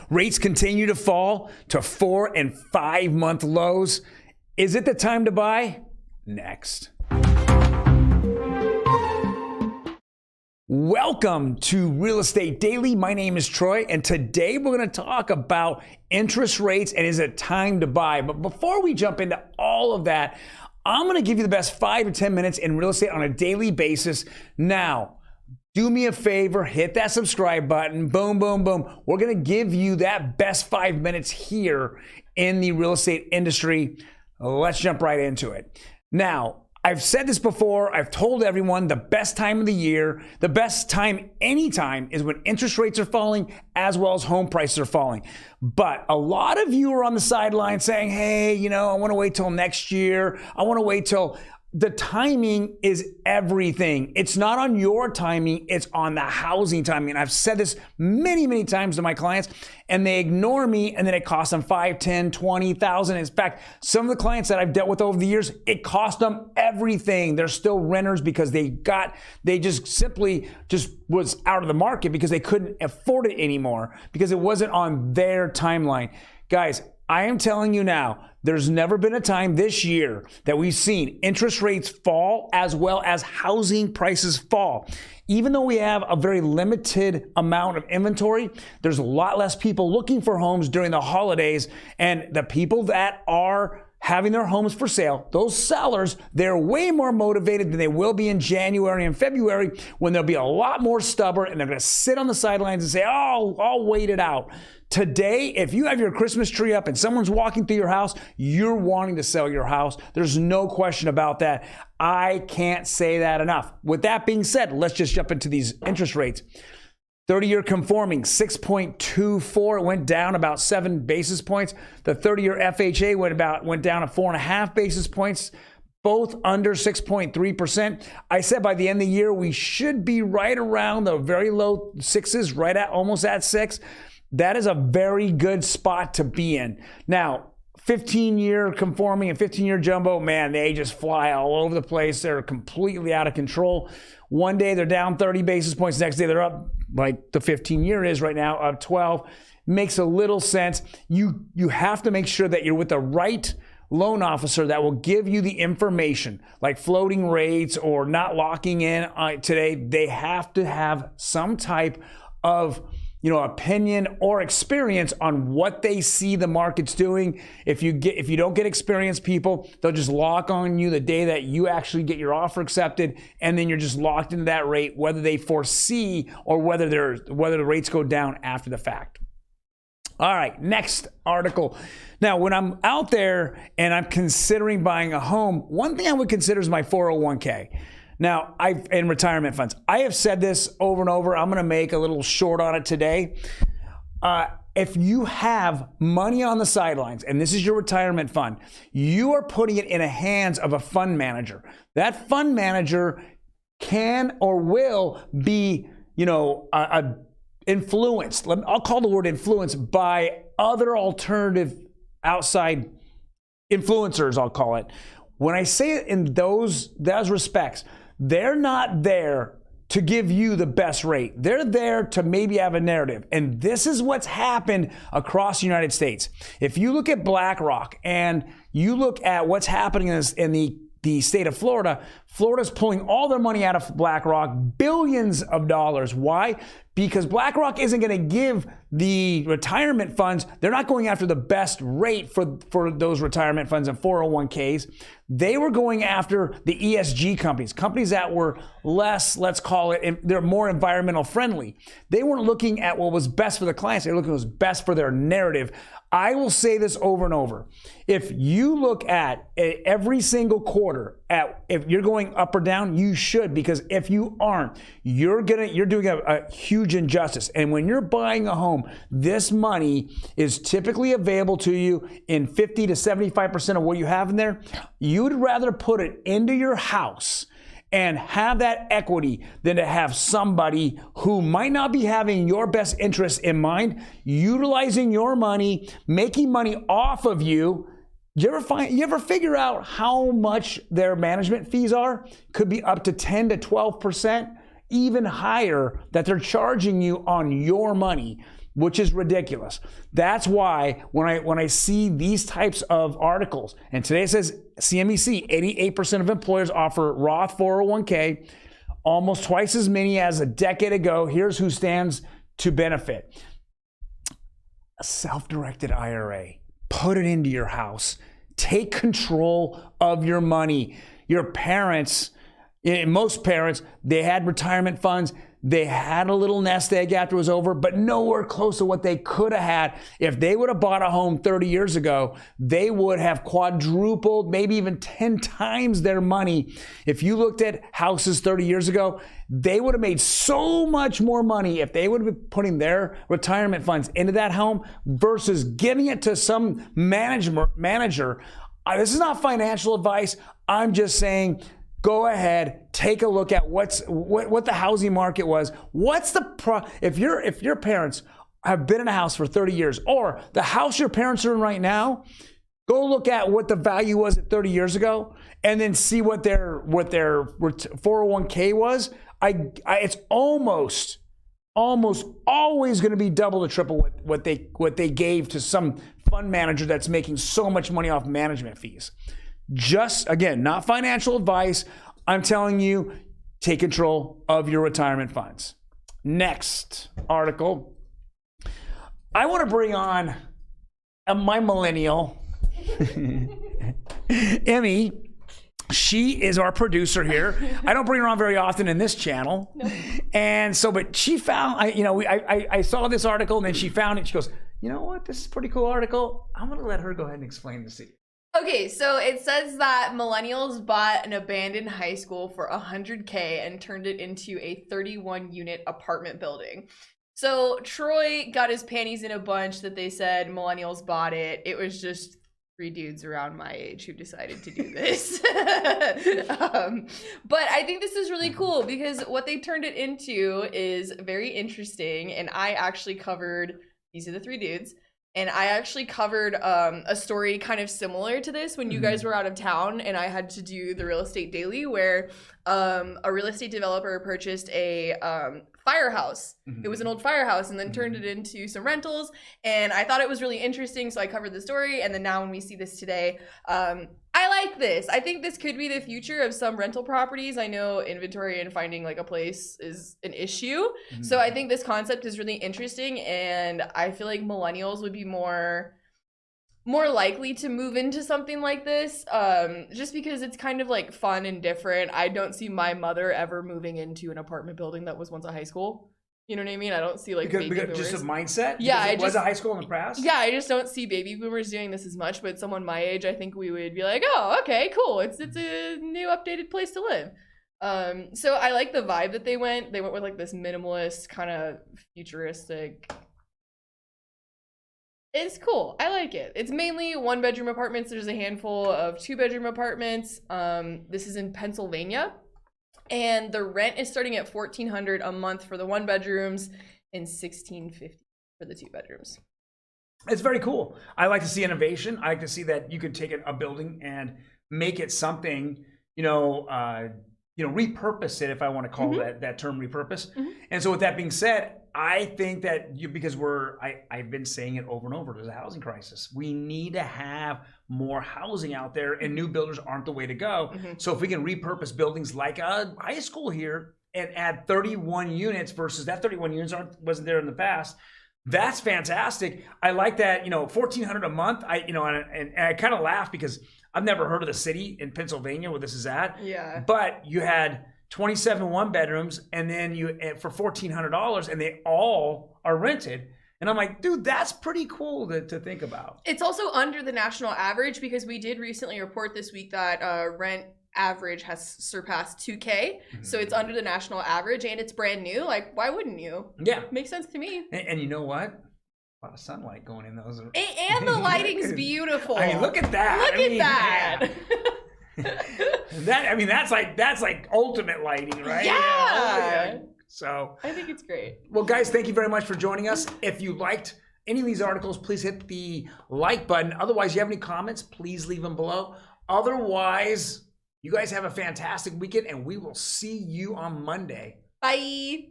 Rates continue to fall to 4 and 5 month lows. Is it the time to buy? Next. Welcome to Real Estate Daily. My name is Troy, and today we're going to talk about interest rates and is it time to buy. But before we jump into all of that, I'm going to give you the best 5 to 10 minutes in real estate on a daily basis. Now, do me a favor, hit that subscribe button. Boom, boom, boom. We're going to give you that best 5 minutes here in the real estate industry. Let's jump right into it. Now, I've said this before, I've told everyone the best time of the year, the best time anytime is when interest rates are falling as well as home prices are falling. But a lot of you are on the sideline saying, hey, I want to wait till next year. I want to wait till... The timing is everything. It's not on your timing, it's on the housing timing. And I've said this many, many times to my clients, and they ignore me, and then it costs them $5,000, $10,000, $20,000. In fact, some of the clients that I've dealt with over the years, it cost them everything. They're still renters because they just simply was out of the market because they couldn't afford it anymore because it wasn't on their timeline. Guys, I am telling you now, there's never been a time this year that we've seen interest rates fall as well as housing prices fall. Even though we have a very limited amount of inventory, there's a lot less people looking for homes during the holidays, and the people that are having their homes for sale, those sellers, they're way more motivated than they will be in January and February when they'll be a lot more stubborn and they're going to sit on the sidelines and say, oh, I'll wait it out. Today, if you have your Christmas tree up and someone's walking through your house, you're wanting to sell your house. There's no question about that. I can't say that enough. With that being said, let's just jump into these interest rates. 30-year conforming, 6.24. It went down about 7 basis points. The 30-year FHA went down to 4.5 basis points, both under 6.3%. I said by the end of the year, we should be right around the very low sixes, right at almost at 6. That is a very good spot to be in. Now, 15-year conforming and 15-year jumbo, man, they just fly all over the place. They're completely out of control. One day they're down 30 basis points. Next day they're up like the 15-year is right now, up 12. Makes a little sense. You have to make sure that you're with the right loan officer that will give you the information, like floating rates or not locking in today. They have to have some type of opinion or experience on what they see the market's doing. If you don't get experienced people, they'll just lock on you the day that you actually get your offer accepted, and then you're just locked into that rate, whether they foresee or whether the rates go down after the fact. All right, next article. Now, when I'm out there and I'm considering buying a home, one thing I would consider is my 401k. Now, in retirement funds, I have said this over and over. I'm going to make a little short on it today. If you have money on the sidelines, and this is your retirement fund, you are putting it in the hands of a fund manager. That fund manager can or will be, influenced. I'll call the word influenced by other alternative outside influencers, I'll call it. When I say it in those respects, they're not there to give you the best rate. They're there to maybe have a narrative. And this is what's happened across the United States. If you look at BlackRock and you look at what's happening in the state of Florida, Florida's pulling all their money out of BlackRock, billions of dollars. Why? Because BlackRock isn't going to give the retirement funds, they're not going after the best rate for those retirement funds and 401ks. They were going after the ESG companies that were less, let's call it, they're more environmental friendly. They weren't looking at what was best for the clients, they were looking at what was best for their narrative. I will say this over and over. If you look at every single quarter, if you're going up or down, you should, because if you aren't, you're doing a huge injustice. And when you're buying a home, this money is typically available to you in 50 to 75% of what you have in there. You would rather put it into your house and have that equity than to have somebody who might not be having your best interests in mind, utilizing your money, making money off of you. You ever figure out how much their management fees are? Could be up to 10 to 12%, even higher, that they're charging you on your money. which is ridiculous. That's why when I see these types of articles, and today it says CNBC, 88% of employers offer Roth 401k, almost twice as many as a decade ago. Here's who stands to benefit. A self-directed IRA. Put it into your house. Take control of your money. Your parents, most parents, they had retirement funds. They had a little nest egg after it was over, but nowhere close to what they could have had. If they would have bought a home 30 years ago, they would have quadrupled, maybe even 10 times their money. If you looked at houses 30 years ago, they would have made so much more money if they would have been putting their retirement funds into that home versus giving it to some manager. This is not financial advice. I'm just saying, go ahead, take a look at what the housing market was. What's the if your parents have been in a house for 30 years, or the house your parents are in right now, go look at what the value was at 30 years ago, and then see what their 401k was. It's almost always going to be double to triple what they gave to some fund manager that's making so much money off management fees. Just, again, not financial advice. I'm telling you, take control of your retirement funds. Next article. I want to bring on my millennial, Emmy. She is our producer here. I don't bring her on very often in this channel. No. And so, but she found, I saw this article and then she found it. She goes, you know what? This is a pretty cool article. I'm going to let her go ahead and explain this to you. Okay, so it says that millennials bought an abandoned high school for $100K and turned it into a 31-unit apartment building. So Troy got his panties in a bunch that they said millennials bought it. It was just 3 dudes around my age who decided to do this. But I think this is really cool because what they turned it into is very interesting. And I actually covered, these are the 3 dudes. And I actually covered a story kind of similar to this when you guys were out of town and I had to do the real estate daily where a real estate developer purchased a firehouse. It was an old firehouse and then turned it into some rentals. And I thought it was really interesting. So I covered the story. And then now when we see this today, I like this. I think this could be the future of some rental properties. I know inventory and finding like a place is an issue. So I think this concept is really interesting. And I feel like millennials would be more likely to move into something like this, just because it's kind of like fun and different. I don't see my mother ever moving into an apartment building that was once a high school. You know what I mean? I don't see like baby boomers. Just a mindset? Yeah, it was a high school in the past? Yeah, I just don't see baby boomers doing this as much, but someone my age, I think we would be like, oh, okay, cool. It's a new updated place to live. So I like the vibe that they went with like this minimalist kind of futuristic. It's cool. I like it. It's mainly 1-bedroom apartments. There's a handful of 2-bedroom apartments. This is in Pennsylvania. And the rent is starting at $1,400 a month for the 1-bedrooms and $1,650 for the 2-bedrooms. It's very cool. I like to see innovation. I like to see that you could take a building and make it something, repurpose it, if I want to call that term repurpose. And so with that being said, I think that I've been saying it over and over, there's a housing crisis. We need to have more housing out there and new builders aren't the way to go. So if we can repurpose buildings like a high school here and add 31 units versus that 31 units wasn't there in the past, that's fantastic. I like that, $1,400 a month. And I kind of laugh because I've never heard of the city in Pennsylvania where this is at. Yeah. But you had 27 1-bedrooms and then for $1,400 and they all are rented. And I'm like, dude, that's pretty cool to think about. It's also under the national average because we did recently report this week that rent average has surpassed 2K. So it's under the national average and it's brand new. Like, why wouldn't you? Yeah. Makes sense to me. And you know what? A lot of sunlight going in those. And the lighting's beautiful. I mean, look at that. Look at that. That's like ultimate lighting, right? Yeah. So I think it's great. Well, guys, thank you very much for joining us. If you liked any of these articles, please hit the like button. Otherwise, you have any comments, please leave them below. Otherwise, you guys have a fantastic weekend and we will see you on Monday. Bye.